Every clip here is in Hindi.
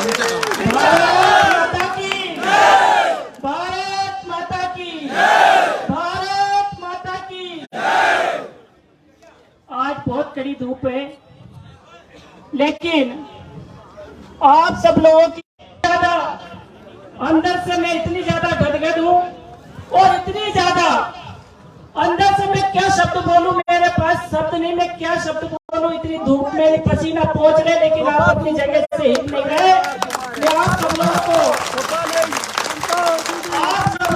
भारत माता की, भारत माता की। आज बहुत कड़ी धूप है, लेकिन आप सब लोगों की ज्यादा अंदर से मैं इतनी ज्यादा गदगद हूं और इतनी ज्यादा अंदर से मैं क्या शब्द बोलूं, मेरे पास शब्द नहीं, मैं क्या शब्द बोलूं। इतनी धूप में पसीना पहुंच रहे, लेकिन आप अपनी जगह से हिल नहीं रहे। मैं आप सब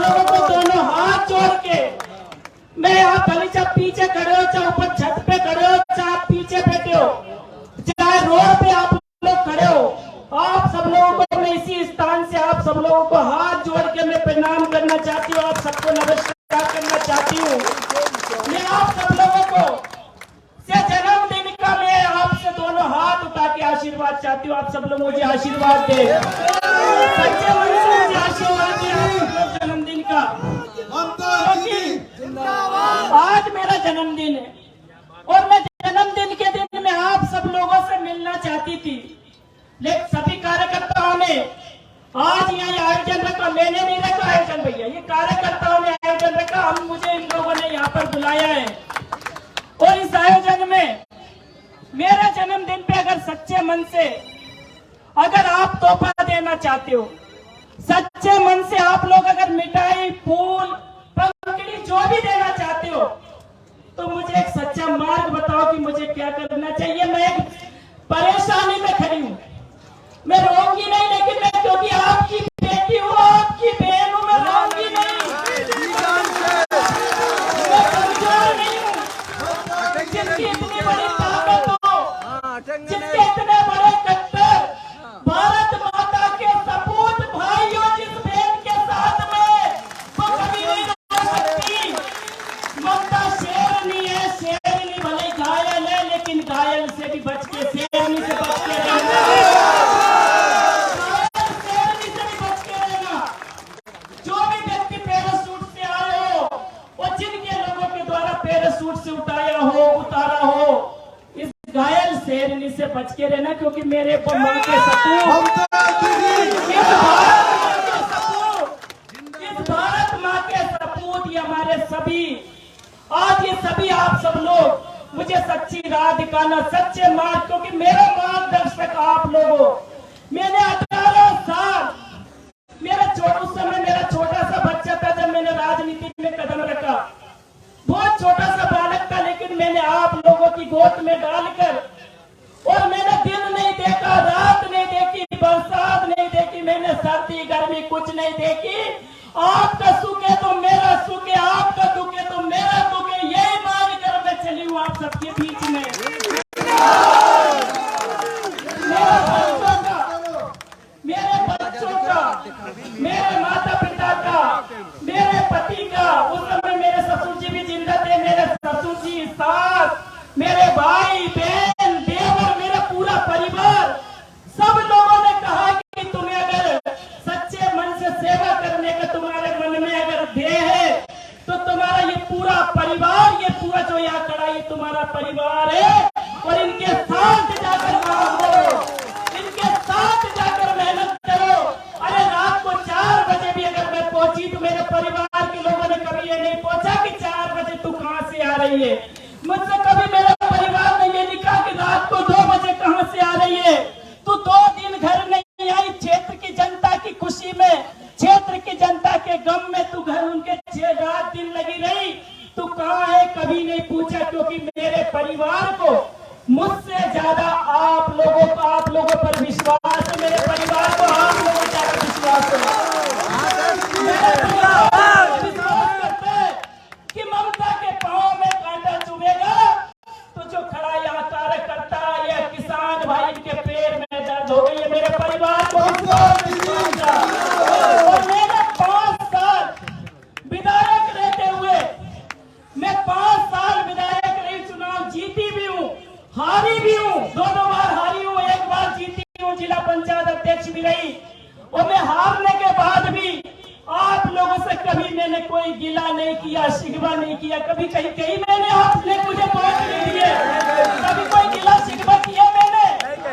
लोगों को दोनों हाथ जोड़ के, मैं आप भले चाहे पीछे खड़े हो, चाहे ऊपर छत पे खड़े हो, चाहे आप पीछे बैठे हो, चाहे रोड पे आप लोग खड़े हो, आप सब लोगों को मैं इसी स्थान से आप सब लोगों को हाथ जोड़ के मैं प्रणाम करना चाहती हूँ। आप सबको नमस्कार करना चाहती हूँ। मैं आप सब लोगों को से जन्मदिन का मैं आपसे दोनों हाथ उठा के आशीर्वाद चाहती हूँ। आप सब लोग मुझे आशीर्वाद दे, सच्चे मन से मुझे आशीर्वाद दे आप सब लोग जन्मदिन का। आज मेरा जन्मदिन है और मैं जन्मदिन के दिन में आप सब लोगों से मिलना चाहती थी, लेकिन सभी कार्यकर्ताओं ने आज यहाँ आयोजन रखा। मैंने नहीं रखा आयोजन भैया, ये कार्यकर्ताओं ने आयोजन रखा। हम मुझे इन लोगों ने यहाँ पर बुलाया है और इस आयोजन में मेरे जन्मदिन पे अगर सच्चे मन से अगर आप तोहफा देना चाहते हो, सच्चे मन से आप लोग अगर मिठाई, फूल, पंखड़ी जो भी देना चाहते हो, तो मुझे एक सच्चा मार्ग बताओ कि मुझे क्या करना चाहिए। मैं एक परेशानी में खड़ी हूँ, मैं रोऊंगी नहीं, लेकिन मैं क्योंकि आपकी बेटी हूँ, आपकी बहन हूँ, मैं रोऊंगी नहीं, मैं कमजोर नहीं हूँ। जिसकी इतनी बड़ी ताकत हो, जिसके इतने बड़े कट्टर भारत माता के सपूत भाई हो, जिस बहन के साथ में वो कभी नहीं रो सकती। ममता शेरनी है, शेरनी भले घायल है, लेकिन घायल से भी बच के, शेरनी से बच के रहना, शेरनी से भी बच के रहना। जो भी व्यक्ति पैराशूट से आ रहे हो और जिनके लोगों के द्वारा पैराशूट से उतारा हो, इस घायल शेरनी से बच के रहना, क्योंकि मेरे को मां के सपूत, इस भारत मां के सपूत, ये हमारे सभी, आज ये सभी आप सब लोग मुझे सच्ची राह दिखाना, सच्चे मार्ग, क्योंकि मेरा मार्गदर्शक आप लोगों। मैंने 18 साल, उस समय मेरा छोटा सा बच्चा था जब मैंने राजनीति में कदम रखा, बहुत छोटा सा बालक था, लेकिन मैंने आप लोगों की गोद में डालकर, और मैंने दिन नहीं देखा, रात नहीं देखी, बरसात नहीं देखी, मैंने सर्दी गर्मी कुछ नहीं देखी। आपका सुख है तो मेरा सुख है, आपका दुख है तो मेरा दुख है, यही मान कर मैं चली हूँ आप सबके बीच में। मेरे बच्चों का, मेरे माता पिता का, मेरे पति का, उस समय मेरे ससुर जी भी जिंदा थे, मेरे ससुर जी, सास, मेरे भाई बहन, देवर, मेरा पूरा परिवार, सब लोगों ने कहा कि तुम्हें अगर सच्चे मन से सेवा करने का तुम्हारे मन में अगर ध्येय है, तो तुम्हारा ये पूरा परिवार, ये पूरा जो यहाँ खड़ा, ये तुम्हारा परिवार है, और इनके साथ जाकर काम करो, इनके साथ जाकर मेहनत करो। अरे रात को 4 बजे भी अगर मैं पहुंची तो मेरे परिवार के लोगों ने कभी ये नहीं पूछा कि 4 बजे तू कहां से आ रही है। मुझसे कभी मेरे परिवार ने ये लिखा कि रात को 2 बजे कहां से आ रही है, तू 2 दिन घर नहीं आई, क्षेत्र की जनता की खुशी में, क्षेत्र की जनता के गम में तू घर उनके 6 रात दिन लगी रही, तू कहां है, कभी नहीं पूछा। क्योंकि मेरे परिवार को मुझसे ज्यादा आप लोगों पर विश्वास है, मेरे परिवार को आप लोगों पर ज्यादा विश्वास है। मेरे परिवार को विश्वास करते हैं कि ममता के पांव में कांटा चुभेगा तो जो खड़ा यहाँ कार्यकर्ता या किसान भाई के पैर में दर्द हो गई है। मेरे परिवार को विश्वास था। और मैंने 5 साल विधायक रहते हुए, मैं 5 साल विधायक रही, चुनाव जीती भी हूँ, हारी भी हूँ, 2 बार हारी हूँ, 1 बार जीती हूँ, जिला पंचायत अध्यक्ष भी रही। और मैं हारने के बाद भी आप लोगों से कभी मैंने कोई गिला नहीं किया, शिकवा नहीं किया, कभी कहीं मैंने आपने मुझे वोट नहीं दिए, कभी कोई गिला शिकवा किया, मैंने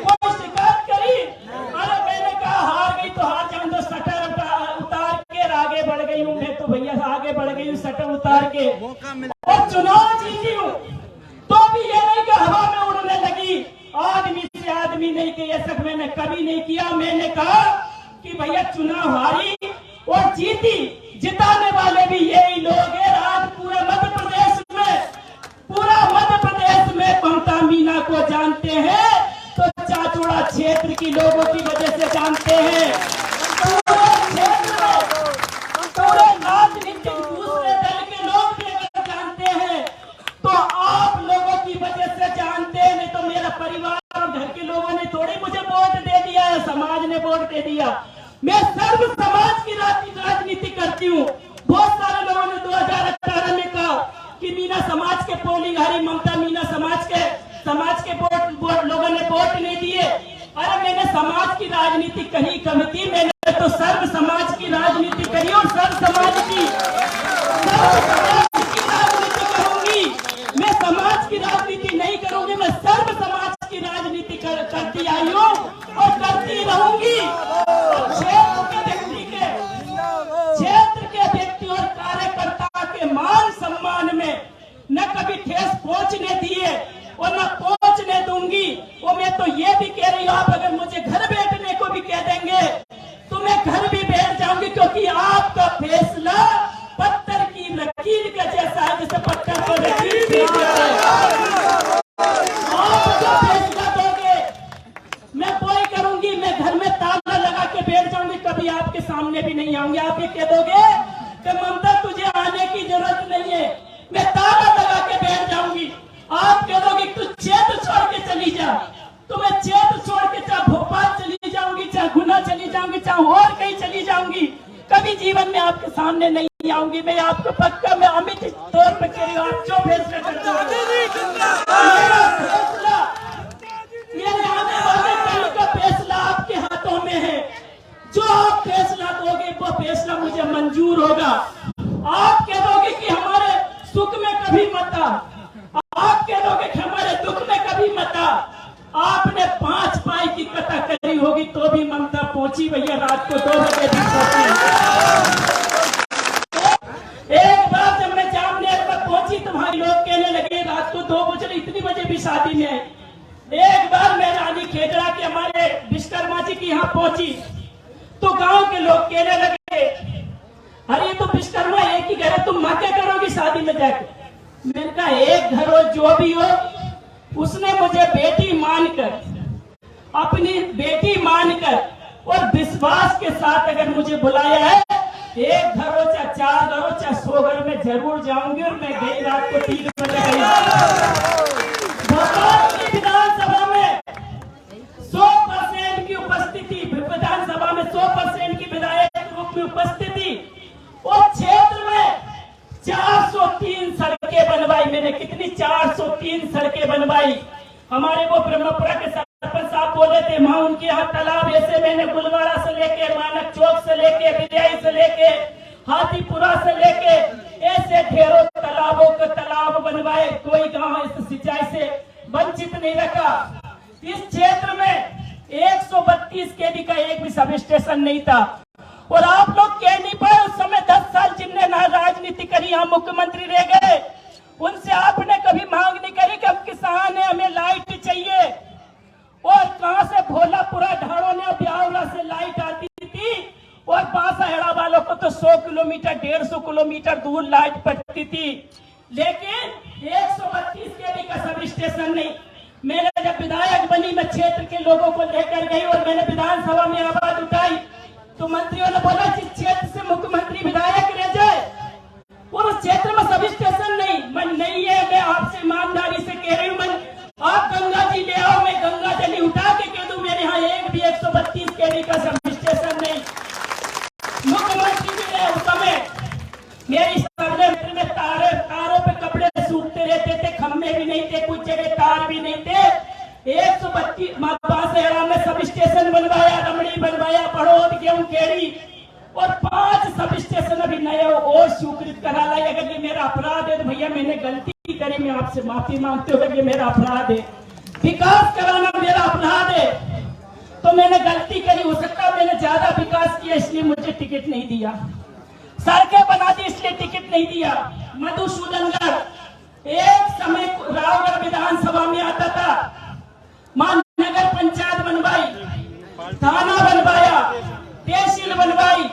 कोई शिकायत करी। अरे मैंने कहा शटर उतार के और चुनाव जीती हूँ, तो भी ये नहीं कि हवा में उड़ने लगी, आदमी से आदमी नहीं कि ये सब मैंने कभी नहीं किया। मैंने कहा कि भैया चुनाव हारी और जीती, जिताने वाले भी यही लोग हैं। आज पूरे मध्य प्रदेश में, पूरा मध्य प्रदेश में ममता मीना को जानते हैं, तो चाचौड़ा क्षेत्र की लोगों की वजह से जानते हैं। पूरे क्षेत्र में, पूरे राजनीतिक दूसरे दल के लोग भी अगर जानते हैं तो आप लोगों की वजह से जानते हैं। नहीं तो मेरा परिवार और घर के लोगों ने थोड़ी मुझे वोट दे दिया है, समाज ने वोट दे दिया। मैं सर्व समाज की राजनीति करती हूँ। बहुत सारे लोगों ने 2018 में कहा कि मीना समाज के पोलिंग हारी, ममता मीना समाज के लोगों ने वोट नहीं दिए। अरे मैंने समाज की राजनीति कहीं कमी थी? मैंने तो सर्व समाज की राजनीति करी और सर्व समाज की राजनीति करूंगी। मैं समाज की राजनीति नहीं करूंगी, मैं सर्व समाज की राजनीति करती आई हूँ और करती रहूंगी। क्षेत्र के व्यक्ति और कार्यकर्ता के मान सम्मान में न कभी ठेस पहुंचने दिए और न पहुंचने दूंगी। और मैं तो ये भी कह रही हूँ, आप अगर मुझे घर बैठने को भी कह देंगे तो मैं घर भी बैठ जाऊंगी, क्योंकि आपका फैसला पत्थर की लकीर का जैसा है, जैसे पत्थर को लकीर खींच है। आप जो फैसला दोगे मैं वही करूंगी। मैं घर में ताला लगा के बैठ जाऊंगी, कभी आपके सामने भी नहीं आऊंगी। आप ये कह दोगे कि ममता तुझे आने की जरूरत नहीं है, मैं ताला लगा के बैठ जाऊंगी। आप कह दोगे तू क्षेत्र छोड़ के चली जा, तो मैं क्षेत्र छोड़ के चाहे भोपाल चली जाऊंगी, चाहे गुना चली जाऊंगी, चाहे और कहीं चली जाऊंगी, कभी जीवन में आपके सामने नहीं आऊंगी। मैं आपको पक्का, मैं अमित तौर पर कह रही हूँ, आप जो फैसला करते हो मेरे आने वाले कल का फैसला आपके हाथों में है। जो आप फैसला दोगे वो फैसला मुझे मंजूर होगा। आप कह दोगे कि हमारे सुख में कभी मत आ, आप कह दोगे कि हमारे दुख में कभी मत आ। आपने 5 पाई की कथा करी होगी तो भी ममता पहुंची भैया, रात को 2 बजे भी पहुंची। एक बार जब मैं जामनेर पर पहुंची, तुम्हारे लोग कहने लगे रात को 2 बजे, इतनी बजे भी शादी में आई। एक बार मैं रानी खेजड़ा के हमारे विश्वकर्मा जी की यहाँ पहुंची तो गांव के लोग कहने लगे, अरे तो विश्वकर्मा एक ही घर है, तुम मां क्या करोगी शादी में जाके? मैंने कहा एक घर हो जो भी हो, उसने मुझे बेटी मानकर, अपनी बेटी मानकर और विश्वास के साथ अगर मुझे बुलाया है, एक घर हो चाहे 4 घर हो चाहे 100 घर में जरूर जाऊंगी। और मैं गई रात को 3 बजे गई विधानसभा में 100% की उपस्थिति, विधानसभा में 100% की विधायक रूप में उपस्थिति और क्षेत्र में 403 सड़कें बनवाई मैंने। कितनी? 403 सड़कें बनवाई। हमारे वो ब्रह्मपुरा के सरपंच साहब बोले थे, वहां उनके यहाँ तालाब ऐसे मैंने गुलवाड़ा से लेके, मानक चौक से लेके, विद्याई से लेके, हाथीपुरा से लेके, ऐसे ढेरों तालाब बनवाए। कोई गांव इस सिंचाई से वंचित नहीं रखा। इस क्षेत्र में 132 केवी का एक भी सब स्टेशन नहीं था। और आप लोग कह नहीं पाए, उस समय 10 साल जिनने राजनीति करी, यहाँ मुख्यमंत्री रह गए, उनसे आपने कभी मांग नहीं करी कि हम किसान है, हमें लाइट चाहिए। और कहां से भोलापुरा ढाड़ों ने ब्यावरा से लाइट आती थी और बांसाहेड़ा वालों को तो 100 किलोमीटर 150 किलोमीटर दूर लाइट पड़ती थी, लेकिन 132 केवी का सब स्टेशन नहीं। मैंने जब विधायक बनी, मैं क्षेत्र के लोगों को लेकर गई और मैंने विधानसभा में आवाज उठाई तो मंत्रियों ने बोला जिस क्षेत्र से मुख्यमंत्री विधायक रह जाए और उस क्षेत्र में सब स्टेशन नहीं है। मैं आपसे ईमानदारी से कह रही हूँ, आप गंगा जी ले आओ, मैं गंगा जली उठा के कह दूं मेरे यहाँ एक भी 132 केवी का सब स्टेशन नहीं। मुख्यमंत्री जी ने उस समय मेरी सर्वे में तारों पे कपड़े सूखते रहते थे, खम्भे भी नहीं थे, कुछ जगह तार भी नहीं थे। 132 बांसेड़ा में सब स्टेशन बनवाया, रमणी बनवाया, पड़ोद, गेहूं खेड़ी और 5 सब स्टेशन अभी नए और स्वीकृत करा लाई। अगर ये मेरा अपराध है तो भैया मैंने गलती करी, मैं आपसे माफी मांगते हुए, ये मेरा अपराध है। विकास कराना मेरा अपराध है तो मैंने गलती करी। हो सकता है मैंने ज्यादा विकास किया इसलिए मुझे टिकट नहीं दिया। सड़कें बना दी इसलिए टिकट नहीं दिया। मधुसूदनगढ़ एक समय रावगढ़ विधानसभा में आता था, मान नगर पंचायत बनवाई, थाना बनवाया, तहसील बनवाई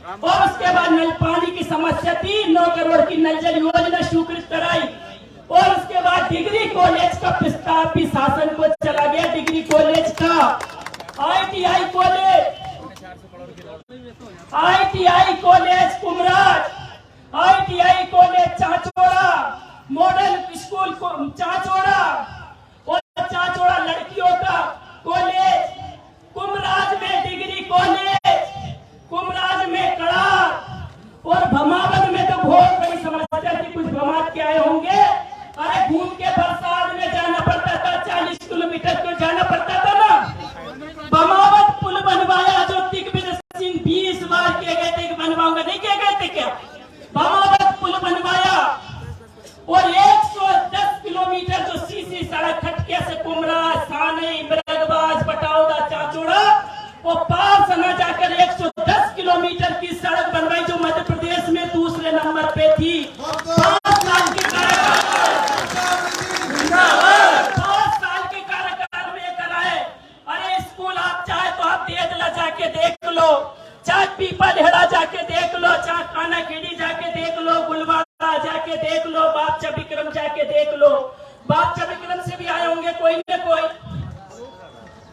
और उसके बाद नल पानी की समस्या थी, 9 करोड़ की नल जल योजना स्वीकृत कराई और उसके बाद डिग्री कॉलेज का प्रस्ताव भी शासन को चला गया। डिग्री कॉलेज का ITI college कुमराज, ITI college Chachaura, model school Chachaura और चाचौड़ा लड़कियों का कॉलेज, कुमराज में डिग्री कॉलेज, कुमराज में कड़ा और भमावत में तो बहुत बड़ी समस्या थी। कुछ भमावत के आए होंगे, अरे घूम के बरसात में जाना पड़ता था, 40 किलोमीटर क्यों जाना पड़ता था ना। भमावत पुल बनवाया जो दिग्विजय सिंह 20 बार किए गए थे, बनवाऊंगा नहीं किए गए थे क्या। भमावत पुल बनवाया और 110 किलोमीटर जो सीसी सड़क खटके से कुमरा, सानई, मृगबाज, बटाउदा, चाचौड़ा वो पार से न जाकर 110 किलोमीटर की सड़क बनवाई जो मध्य प्रदेश में दूसरे नंबर पे थी। 5 साल के कार्यकाल में कराए। अरे स्कूल आप चाहे तो आप देदला जाके देख लो, चाहे पीपल हेड़ा जाके देख लो, चाहे काना खेड़ी जाके देख लो, गुलवाड़ा जाके देख लो, बापचा विक्रम जाके देख लो। बापचा विक्रम से भी आए होंगे कोई न कोई।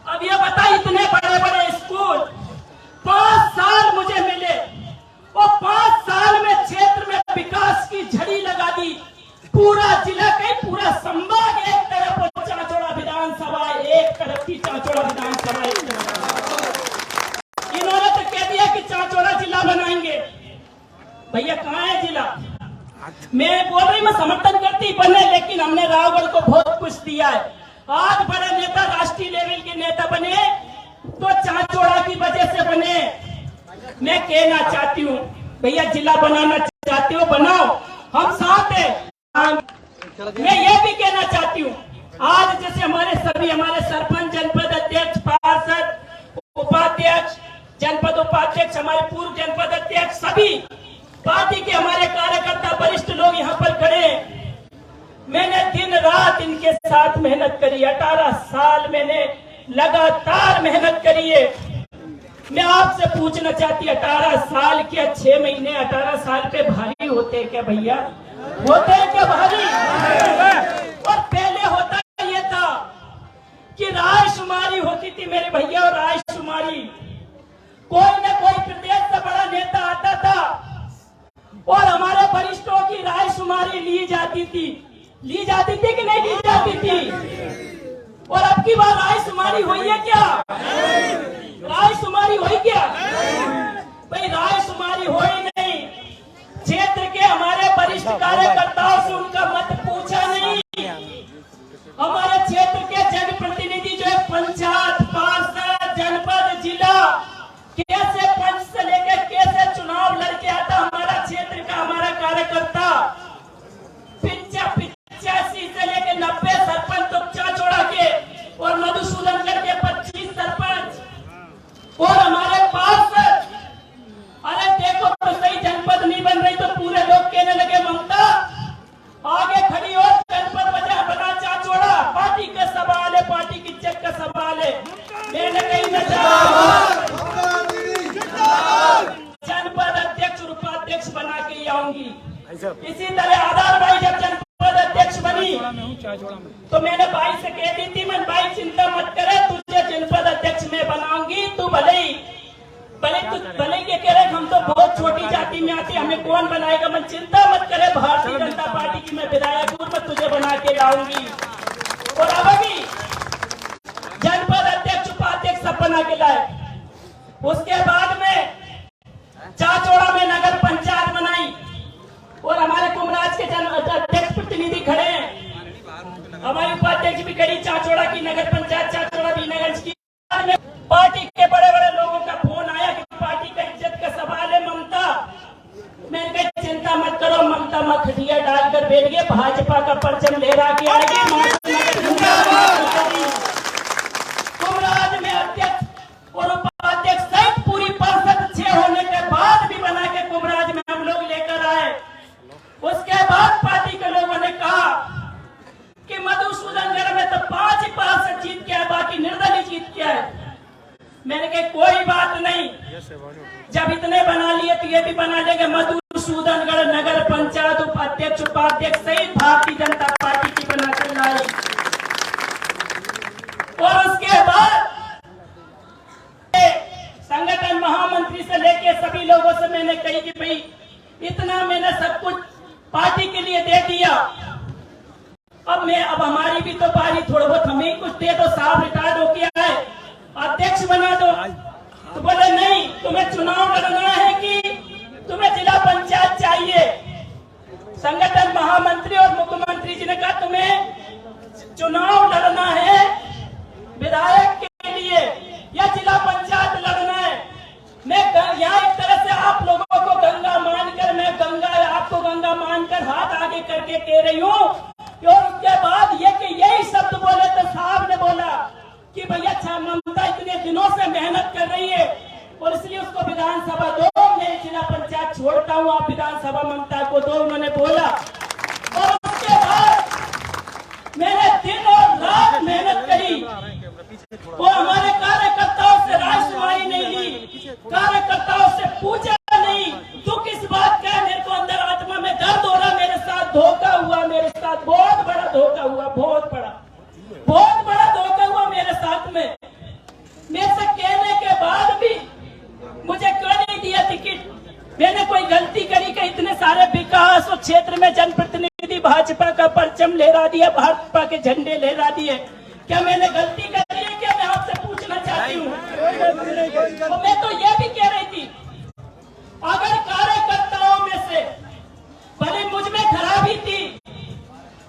अब ये बता, इतने बड़े बड़े स्कूल 5 साल मुझे मिले और 5 साल में क्षेत्र में विकास की झड़ी लगा दी। पूरा जिला के पूरा संभाग एक तरफ और चाचौड़ा विधानसभा एक तरफ की। चाचौड़ा विधानसभा एक तरफ। इन्होंने तो कह दिया कि चाचौड़ा जिला बनाएंगे। भैया कहाँ है जिला? मैं बोल रही, मैं समर्थन करती बने, लेकिन हमने रावगढ़ को बहुत कुछ दिया है। आज बड़े नेता राष्ट्रीय लेवल के नेता बने तो चाचौड़ा की वजह से बने। मैं कहना चाहती हूँ भैया, जिला बनाना चाहते हो बनाओ, हम साथ हैं। मैं ये भी कहना चाहती हूँ, आज जैसे हमारे सरपंच, जनपद अध्यक्ष, पार्षद, उपाध्यक्ष, जनपद उपाध्यक्ष, हमारे पूर्व जनपद अध्यक्ष, सभी पार्टी के हमारे कार्यकर्ता, वरिष्ठ लोग यहाँ पर खड़े हैं। मैंने दिन रात इनके साथ मेहनत करी, 18 साल मैंने लगातार मेहनत करी है। मैं आपसे पूछना चाहती, 18 साल क्या 6 महीने 18 साल पे भारी होते क्या भैया? होते हैं क्या भारी? और पहले होता ये था कि रायशुमारी होती थी मेरे भैया, और रायशुमारी कोई न कोई प्रदेश से बड़ा नेता आता था और हमारे वरिष्ठों की रायशुमारी ली जाती थी कि नहीं ली जाती थी? और अब की बार रायशुमारी हुई है क्या? रायशुमारी हुई क्या? भाई रायशुमारी हुई नहीं। क्षेत्र के हमारे वरिष्ठ कार्यकर्ताओं से उनका मत पूछा नहीं। हमारे क्षेत्र के जनप्रतिनिधि जो है पंचायत, पार्षद, जनपद, जिला, कैसे पंच से लेकर कैसे चुनाव लड़के आता हमारा क्षेत्र का हमारा कार्यकर्ता। 85 से लेकर 90 सरपंच तो चाचौड़ा के और मधुसूदनगढ़ के 25 सरपंच और हमारे पार्षद। अरे देखो तो सही, जनपद नहीं बन रही तो पूरे लोग कहने लगे ममता आगे खड़ी हो, जनपद बना चाचौड़ा। पार्टी का सवाल है, पार्टी की इज्जत का सवाल है। मैंने कहीं न जनपद अध्यक्ष और उपाध्यक्ष बना के आऊंगी। इसी तरह आधार भाई जब जनपद अध्यक्ष बनी तो मैंने भाई से कह दी थी, मैं भाई चिंता मत करे, तुझे जनपद अध्यक्ष में बनाऊंगी। तू भले ये कह रहे हम तो बहुत छोटी जाति में आती, हमें कौन बनाएगा? मैं चिंता मत करे, भारतीय जनता पार्टी की मैं विधायक हूँ, मैं तुझे बना के लाऊंगी। और अब भी जनपद अध्यक्ष, उपाध्यक्ष सब बना के लाए। उसके बाद में चाचौड़ा में नगर पंचायत बनाई और हमारे कुमराज के अध्यक्ष प्रतिनिधि खड़े हैं, हमारी उपाध्यक्ष भी खड़ी। चाचौड़ा की नगर पंचायत, चाचौड़ा बीनागंज की। पार्टी के बड़े बड़े लोगों का फोन आया कि पार्टी का इज्जत का सवाल है ममता। मैंने कहा चिंता मत करो, ममता मखटिया डालकर बैठ गए, भाजपा का परचम लहरा के आएगी। कुमराज में अध्यक्ष और उपाध्यक्ष सहित पूरी पार्षद 6 होने के बाद भी बना के कुमराज में हम कोई बात नहीं, जब इतने बना लिए तो ये भी बना लेंगे। मधुसूदनगढ़ नगर पंचायत उपाध्यक्ष उपाध्यक्ष सहित भारतीय जनता पार्टी की बना कर लाई। और उसके बाद संगठन महामंत्री से लेके सभी लोगों से मैंने कही कि भाई इतना मैंने सब कुछ पार्टी के लिए दे दिया, अब हमारी भी तो बारी, थोड़ा बहुत हमें कुछ दे दो, साहब रिटायर्ड हो गया है, अध्यक्ष बना दो। तो बोले नहीं, तुम्हें चुनाव लड़ना है कि तुम्हें जिला पंचायत चाहिए। संगठन महामंत्री और मुख्यमंत्री जी ने कहा तुम्हें चुनाव लड़ना है विधायक के लिए या जिला पंचायत लड़ना है। मैं यहाँ एक तरह से आप लोगों को गंगा मानकर, मैं गंगा आपको गंगा मानकर हाथ आगे करके कह रही हूँ। और उसके बाद ये कि यही शब्द बोले तो साहब ने बोला कि भैया ममता इतने दिनों से मेहनत कर रही है और इसलिए उसको विधानसभा दो, मैं जिला पंचायत छोड़ता हूँ, आप विधानसभा ममता को दो, उन्होंने बोला। और उसके बाद मैंने दिन और रात मेहनत करी और हमारे कार्यकर्ताओं से राय सुनाई नहीं ली, कार्यकर्ताओं से पूछा नहीं, तो किस बात का मेरे को अंदर आत्मा में दर्द हो रहा, मेरे साथ धोखा हुआ, मेरे साथ बहुत बड़ा धोखा हुआ, बहुत बड़ा धोखा हुआ मेरे साथ में। मेरे से कहने के बाद भी मुझे क्यों नहीं दिया टिकट? मैंने कोई गलती करी कि इतने सारे विकास और क्षेत्र में जनप्रतिनिधि भाजपा का परचम लहरा दिया, भाजपा के झंडे लहरा दिए? क्या मैंने गलती करी है? क्या मैं आपसे पूछना चाहती हूँ। तो मैं तो ये भी कह रही थी, अगर कार्यकर्ताओं में से भले मुझ में खराबी थी,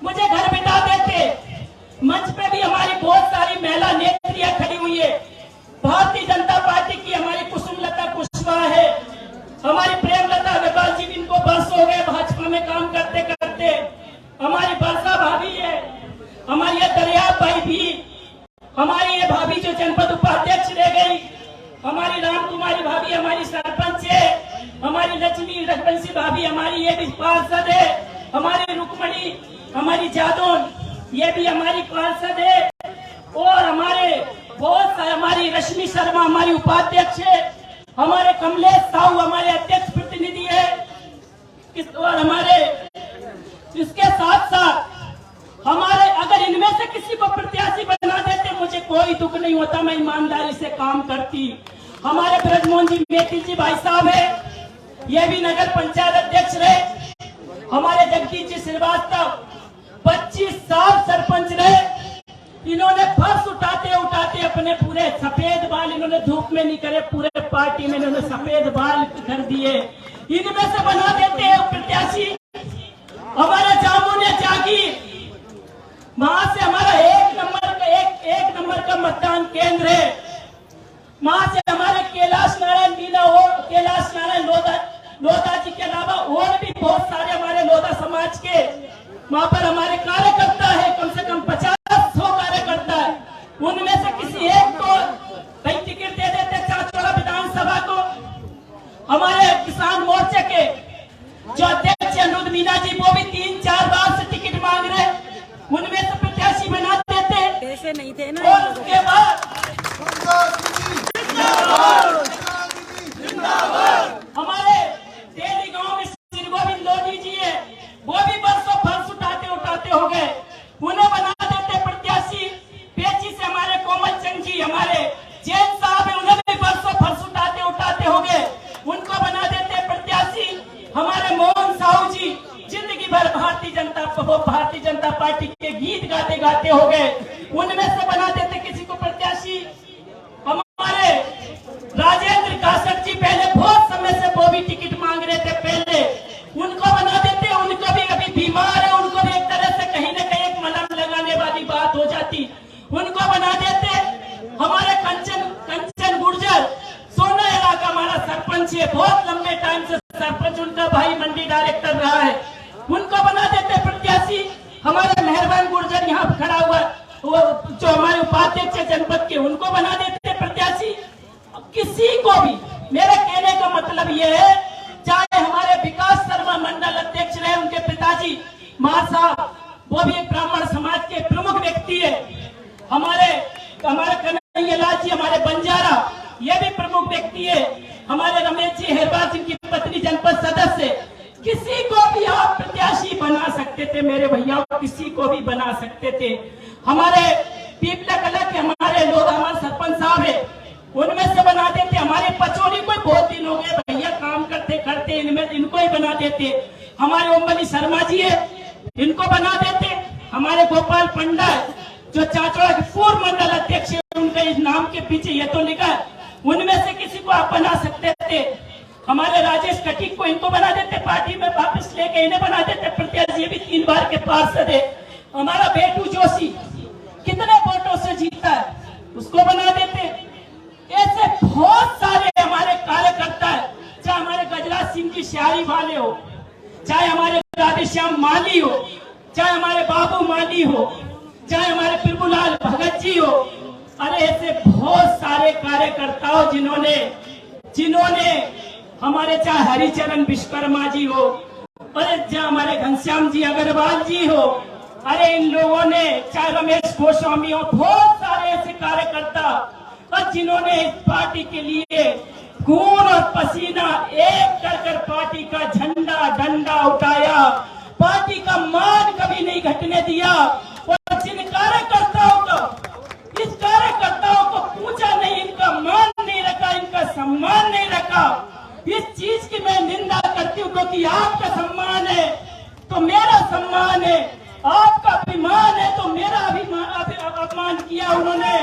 मुझे घर बिठा देते, मंच पे भी हमारी बहुत सारी महिला नेत्रियां खड़ी हुई है, भारतीय जनता पार्टी की हमारी कुसुमलता कुशवाहा है, हमारी प्रेमलता अग्रवाल जी, इनको वर्ष हो गए भाजपा में काम करते करते, हमारी वर्षा भाभी है, हमारी ये दरिया भाई भी, हमारी ये भाभी जो जनपद उपाध्यक्ष रह गई, हमारी राम कुमारी भाभी हमारी सरपंच है, हमारी लक्ष्मी रघुवंशी भाभी हमारी ये भी पार्षद है, हमारी रुक्मणी हमारी जादौन ये भी हमारी पार्षद है, और हमारे बहुत सारे, हमारी रश्मि शर्मा हमारी उपाध्यक्ष है, हमारे कमलेश साहू हमारे अध्यक्ष प्रतिनिधि है, और हमारे इसके साथ साथ हमारे, अगर इनमें से किसी को प्रत्याशी बना देते मुझे कोई दुख नहीं होता, मैं ईमानदारी से काम करती। हमारे ब्रजमोहन जी मेथिल जी भाई साहब है, ये भी नगर पंचायत अध्यक्ष रहे, हमारे जगदीश जी श्रीवास्तव 25 साल सरपंच रहे, इन्होंने फर्श उठाते उठाते अपने पूरे सफेद बाल इन्होंने धूप में नहीं करे, पूरे पार्टी में इन्होंने सफेद बाल कर दिए, इनमें से बना देते हैं प्रत्याशी। हमारे जामुने जागीर, वहां से हमारा एक नंबर का मतदान केंद्र है, वहां से हमारे कैलाश नारायण मीना और कैलाश नारायण लोधा जी के अलावा और भी बहुत सारे हमारे लोधा समाज के वहां पर हमारे कार्यकर्ता है, कम से कम 50-100 कार्यकर्ता है, उनमें से किसी एक को कई टिकट दे देते चाचौड़ा विधानसभा को। हमारे किसान मोर्चे के जो अध्यक्ष अनुरुद्ध मीना जी, वो भी 3-4 बार से टिकट मांग रहे, उनमें से प्रत्याशी बना देते, पैसे नहीं थे ना। और उसके बाद हमारे तेली गांव में श्री गोविंद लोधी जी है, वो भी बरसों फर्श उठाते हो गए, उन्हें बना देते प्रत्याशी। पेची से हमारे कोमल चंद जी हमारे जैन साहब है, उन्हें भी बरसों फर्श उठाते हो गए, उनको बना देते प्रत्याशी। हमारे मोहन साहू जी जिंदगी भर भारतीय जनता पार्टी के गीत गाते हो गए, उनमें से बना देते किसी को प्रत्याशी। हमारे राजेंद्र कासट जी पहले बहुत समय से वो भी टिकट मांग रहे थे पहले, उनको बना देते, उनको भी अभी बीमार है, उनको भी एक तरह से कहीं न कहीं एक मलहम लगाने वाली बात हो जाती, उनको बना देते। हमारे कंचन गुर्जर सोना इलाका हमारा सरपंच है, बहुत लंबे टाइम से सरपंच, उनका भाई मंडी डायरेक्टर रहा है, उनको बना देते प्रत्याशी। हमारे मेहरबान गुर्जर यहाँ खड़ा हुआ, वो जो हमारे उपाध्यक्ष जनपद के, उनको बना देते प्रत्याशी। किसी को भी, मेरे कहने का मतलब ये है, चाहे हमारे विकास शर्मा मंडल अध्यक्ष रहे, उनके पिताजी मां साहब, वो भी एक ब्राह्मण समाज के प्रमुख व्यक्ति है, हमारे कन्हैया लाल जी हमारे बंजारा, ये भी व्यक्ति है हमारे रमेश जी हेरवार, जिनकी पत्नी जनपद सदस्य। किसी को भी आप प्रत्याशी बना सकते थे मेरे भैया, किसी को भी बना सकते थे। हमारे पीपला कला के हमारे लोग, हमारे सरपंच साहब है, उनमें से बना देते। हमारे पचौरी को बहुत दिन हो गए भैया काम करते करते, इनमें इनको ही बना देते। हमारे ओमबली शर्मा जी है, इनको बना देते। हमारे गोपाल पंडा है, जो चाचौड़ा के पूर्व मंडल अध्यक्ष है, उनका इस नाम के पीछे ये तो लिखा है, उनमें से किसी को आप बना सकते थे। हमारे राजेश कटिक को इनको बना देते, पार्टी में वापस लेके इन्हें बना देते प्रत्याशी, ये भी 3 बार के पार्षद है। हमारा बेटू जोशी कितने वोटों से जीता है, उसको बना देते। ऐसे बहुत सारे हमारे कार्यकर्ता है, चाहे हमारे गजराज सिंह की शायरी वाले हो, चाहे हमारे राधेश्याम माली हो, चाहे हमारे बाबू माली हो, चाहे हमारे प्रभुलाल भगत जी हो। अरे ऐसे बहुत सारे कार्यकर्ताओं जिन्होंने हमारे, चाहे हरिचरण विश्वकर्मा जी हो, अरे चाहे हमारे घनश्याम जी अग्रवाल जी हो, अरे इन लोगों ने, चाहे रमेश गोस्वामी हो, बहुत सारे ऐसे कार्यकर्ता और जिन्होंने इस पार्टी के लिए खून और पसीना एक कर पार्टी का झंडा डंडा उठाया, पार्टी का मान कभी नहीं घटने दिया। और जिन कार्यकर्ताओं को, इस कार्यकर्ताओं को पूछा नहीं, इनका मान नहीं रखा, इनका सम्मान नहीं रखा, इस चीज की मैं निंदा करती हूँ। क्योंकि आपका सम्मान है तो मेरा सम्मान है, आपका अभिमान है तो मेरा अपमान किया उन्होंने।